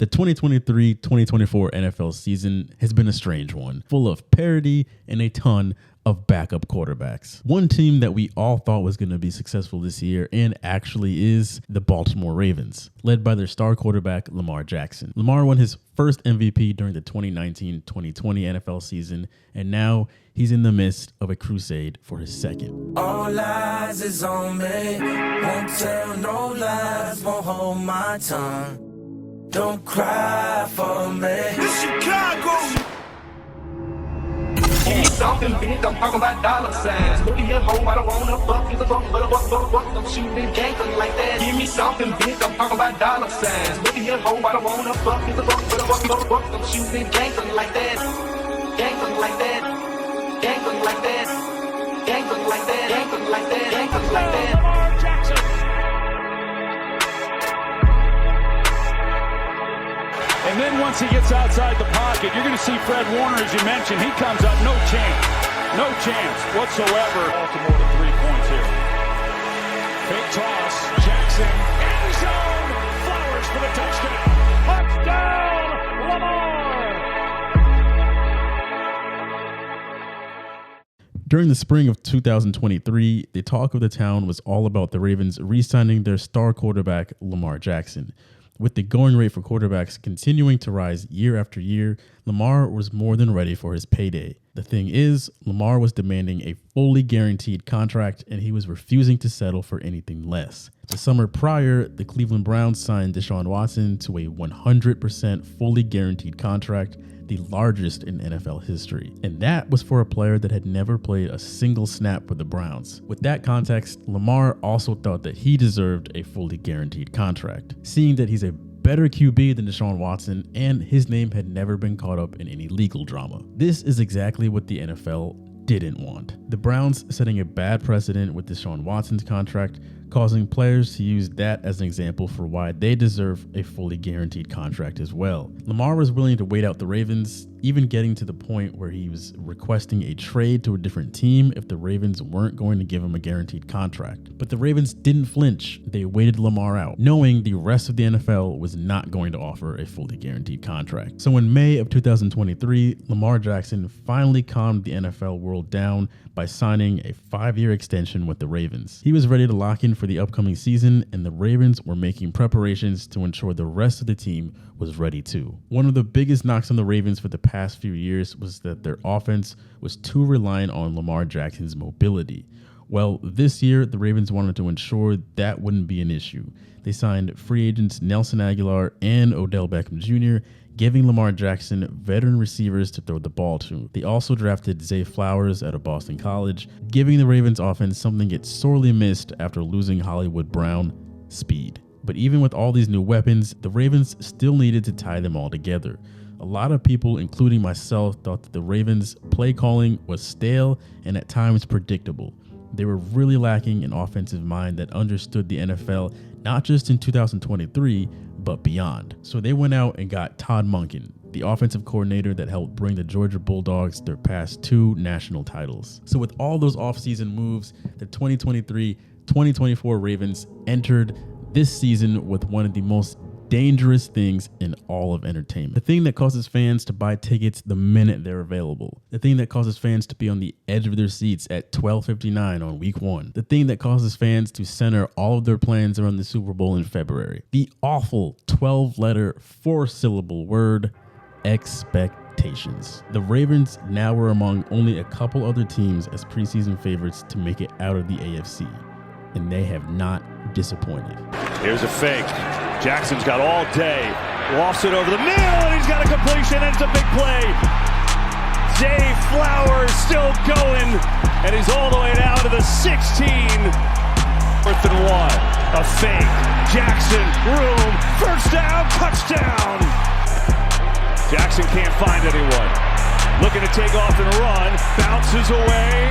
The 2023-2024 NFL season has been a strange one, full of parity and a ton of backup quarterbacks. One team that we all thought was going to be successful this year and actually is the Baltimore Ravens, led by their star quarterback Lamar Jackson. Lamar won his first MVP during the 2019-2020 NFL season, and now he's in the midst of a crusade for his second. All eyes is on me, won't tell no lies, won't hold my tongue. Don't cry for me. This Chicago. Give me something big, I'm talking about dollar signs. Look at your home, I don't wanna fuck, it's a fuck, but a fuck, don't shoot me gangster like that. Give me something big, I'm talking about dollar signs. Look at your home, I don't wanna fuck, it's a fuck, but a fuck, don't shoot me gangster like that. Gangster like that. Gangster like that. Gangster like that. Gangster like that. Gangster like that. Lamar Jackson. And then once he gets outside the pocket, you're going to see Fred Warner, as you mentioned. He comes up, no chance whatsoever. Baltimore to 3 points here. Fake toss, Jackson, end zone, Flowers for the touchdown. Touchdown, Lamar! During the spring of 2023, the talk of the town was all about the Ravens re-signing their star quarterback, Lamar Jackson. With the going rate for quarterbacks continuing to rise year after year, Lamar was more than ready for his payday. The thing is, Lamar was demanding a fully guaranteed contract, and he was refusing to settle for anything less. The summer prior, the Cleveland Browns signed Deshaun Watson to a 100% fully guaranteed contract, the largest in NFL history. And that was for a player that had never played a single snap for the Browns. With that context, Lamar also thought that he deserved a fully guaranteed contract, seeing that he's a better QB than Deshaun Watson, and his name had never been caught up in any legal drama. This is exactly what the NFL didn't want. The Browns setting a bad precedent with Deshaun Watson's contract, causing players to use that as an example for why they deserve a fully guaranteed contract as well. Lamar was willing to wait out the Ravens, even getting to the point where he was requesting a trade to a different team if the Ravens weren't going to give him a guaranteed contract. But the Ravens didn't flinch. They waited Lamar out, knowing the rest of the NFL was not going to offer a fully guaranteed contract. So in May of 2023, Lamar Jackson finally calmed the NFL world down by signing a 5-year extension with the Ravens. He was ready to lock in for the upcoming season, and the Ravens were making preparations to ensure the rest of the team was ready too. One of the biggest knocks on the Ravens for the past few years was that their offense was too reliant on Lamar Jackson's mobility. Well, this year, the Ravens wanted to ensure that wouldn't be an issue. They signed free agents Nelson Aguilar and Odell Beckham Jr., giving Lamar Jackson veteran receivers to throw the ball to. They also drafted Zay Flowers out of Boston College, giving the Ravens offense something it sorely missed after losing Hollywood Brown: speed. But even with all these new weapons, the Ravens still needed to tie them all together. A lot of people, including myself, thought that the Ravens' play calling was stale and at times predictable. They were really lacking an offensive mind that understood the NFL, not just in 2023, but beyond. So they went out and got Todd Monken, the offensive coordinator that helped bring the Georgia Bulldogs their past 2 national titles. So with all those offseason moves, the 2023-2024 Ravens entered this season with one of the most dangerous things in all of entertainment. The thing that causes fans to buy tickets the minute they're available. The thing that causes fans to be on the edge of their seats at 12:59 on week 1. The thing that causes fans to center all of their plans around the Super Bowl in February. The awful 12-letter, 4-syllable word, expectations. The Ravens now were among only a couple other teams as preseason favorites to make it out of the AFC, and they have not disappointed. Here's a fake. Jackson's got all day. Lost it over the middle, and he's got a completion, and it's a big play. Zay Flowers still going, and he's all the way down to the 16. 4th and 1. A fake. Jackson, room, first down, touchdown. Jackson can't find anyone. Looking to take off and run. Bounces away.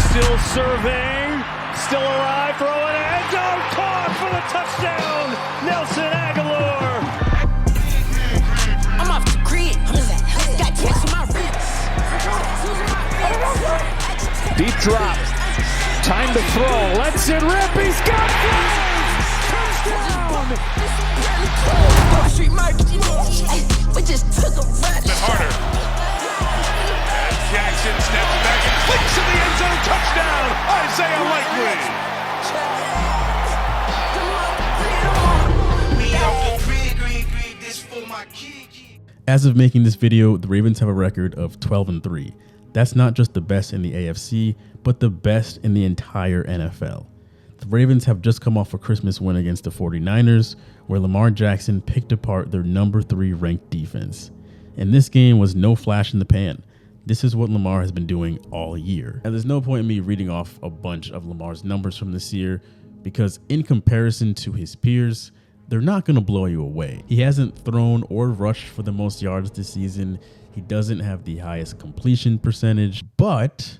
Still serving. Still alive. Throwing end zone. Caught for the touchdown. Nelson Aguilar. I'm off the grid. Got text on my wrist. Deep drop. Time to throw. Lets it rip. He's got it. Touchdown. We just took a ride. Harder. And Jackson snaps back and flicks in the end zone. Touchdown, Isaiah Likely. As of making this video, the Ravens have a record of 12-3. That's not just the best in the AFC, but the best in the entire NFL. The Ravens have just come off a Christmas win against the 49ers, where Lamar Jackson picked apart their number 3 ranked defense. And this game was no flash in the pan. This is what Lamar has been doing all year. And there's no point in me reading off a bunch of Lamar's numbers from this year, because in comparison to his peers, they're not going to blow you away. He hasn't thrown or rushed for the most yards this season. He doesn't have the highest completion percentage, but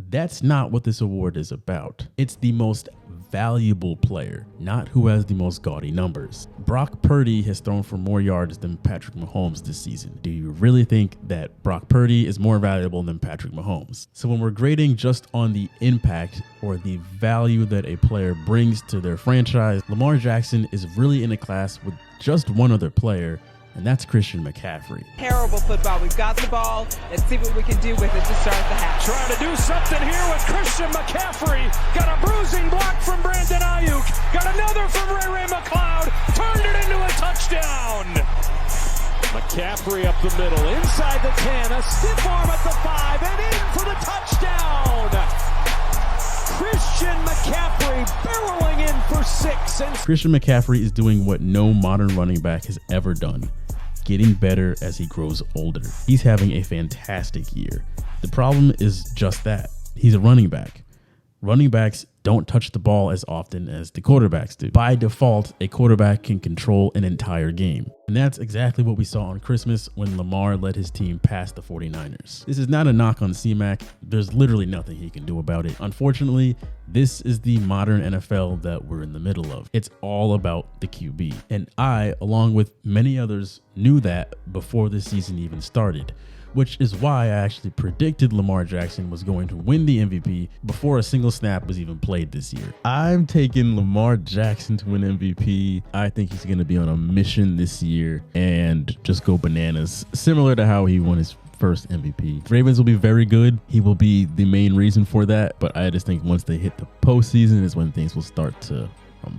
that's not what this award is about. It's the most valuable player, not who has the most gaudy numbers. Brock Purdy has thrown for more yards than Patrick Mahomes this season. Do you really think that Brock Purdy is more valuable than Patrick Mahomes? So when we're grading just on the impact or the value that a player brings to their franchise, Lamar Jackson is really in a class with just one other player, and that's Christian McCaffrey. Terrible football. We've got the ball. Let's see what we can do with it to start the half. Trying to do something here with Christian McCaffrey. Got a bruising block from Brandon Ayuk. Got another from Ray McLeod. Turned it into a touchdown. McCaffrey up the middle, inside the 10, a stiff arm at the 5, and in for the touchdown. Christian McCaffrey barreling in for 6. And Christian McCaffrey is doing what no modern running back has ever done, getting better as he grows older. He's having a fantastic year. The problem is just that. He's a running back. Running backs don't touch the ball as often as the quarterbacks do. By default, a quarterback can control an entire game. And that's exactly what we saw on Christmas when Lamar led his team past the 49ers. This is not a knock on C-Mac. There's literally nothing he can do about it. Unfortunately, this is the modern NFL that we're in the middle of. It's all about the QB. And I, along with many others, knew that before the season even started, which is why I actually predicted Lamar Jackson was going to win the MVP before a single snap was even played this year. I'm taking Lamar Jackson to win MVP. I think he's going to be on a mission this year and just go bananas, similar to how he won his first MVP. Ravens will be very good. He will be the main reason for that, but I just think once they hit the postseason is when things will start to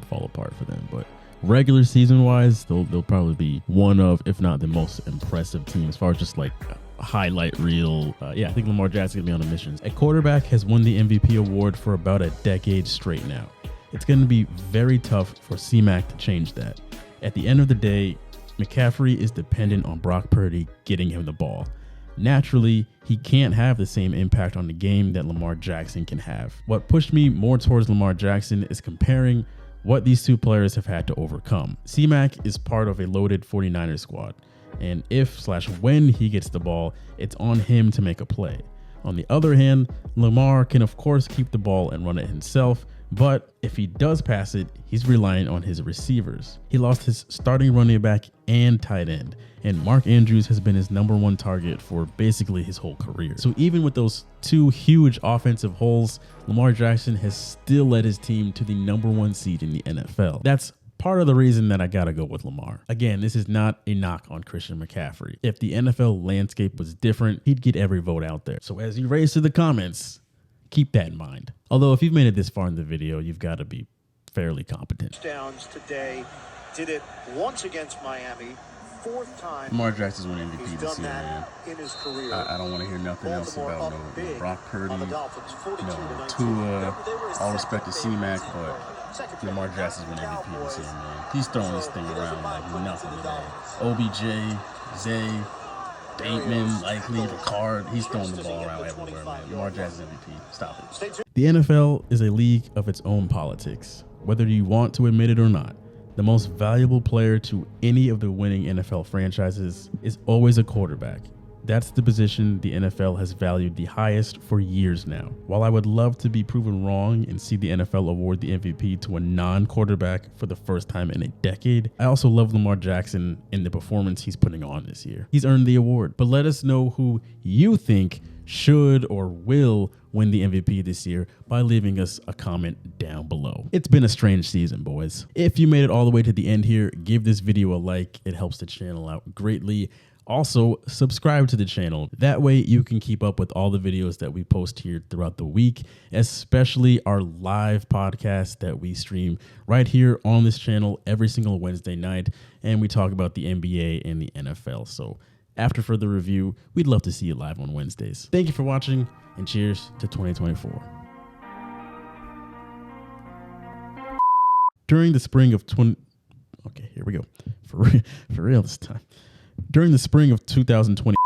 fall apart for them. But regular season wise, they'll probably be one of, if not the most impressive team as far as just like highlight reel. I think Lamar Jackson gonna be on a mission. A quarterback has won the MVP award for about a decade straight now. It's gonna be very tough for C-Mac to change that. At the end of the day, McCaffrey is dependent on Brock Purdy getting him the ball. Naturally, he can't have the same impact on the game that Lamar Jackson can have. What pushed me more towards Lamar Jackson is comparing what these two players have had to overcome. C-Mac is part of a loaded 49ers squad, and if/when he gets the ball, it's on him to make a play. On the other hand, Lamar can of course keep the ball and run it himself, but if he does pass it, he's relying on his receivers. He lost his starting running back and tight end, and Mark Andrews has been his #1 target for basically his whole career. So even with those two huge offensive holes, Lamar Jackson has still led his team to the #1 seed in the NFL. That's part of the reason that I gotta go with Lamar. Again, this is not a knock on Christian McCaffrey. If the NFL landscape was different, he'd get every vote out there. So as you race to the comments, keep that in mind. Although if you've made it this far in the video, you've got to be fairly competent. Downs today, did it once against Miami, 4th time. Lamar Jackson's winning MVP he's this done year, that man. in his career. I don't want to hear nothing else Baltimore about up no big Brock Purdy, on the Dolphins, 42 no to 19. Tua. They were All respect to C-Mac, but second Lamar place. Jackson's winning MVP this year, man. He's throwing this thing around like nothing, man. OBJ, Zay, Bateman, Likely, Ricard, he's throwing the ball around everywhere, man. Lamar Jackson's MVP. Stop it. The NFL is a league of its own politics, whether you want to admit it or not. The most valuable player to any of the winning NFL franchises is always a quarterback. That's the position the NFL has valued the highest for years now. While I would love to be proven wrong and see the NFL award the MVP to a non-quarterback for the first time in a decade, I also love Lamar Jackson and the performance he's putting on this year. He's earned the award, but let us know who you think should or will win the MVP this year by leaving us a comment down below. It's been a strange season, boys. If you made it all the way to the end here, give this video a like. It helps the channel out greatly. Also, subscribe to the channel. That way you can keep up with all the videos that we post here throughout the week, especially our live podcast that we stream right here on this channel every single Wednesday night. And we talk about the NBA and the NFL. So after further review, we'd love to see you live on Wednesdays. Thank you for watching, and cheers to 2024. During the spring of Okay, here we go. For real this time. During the spring of 2020.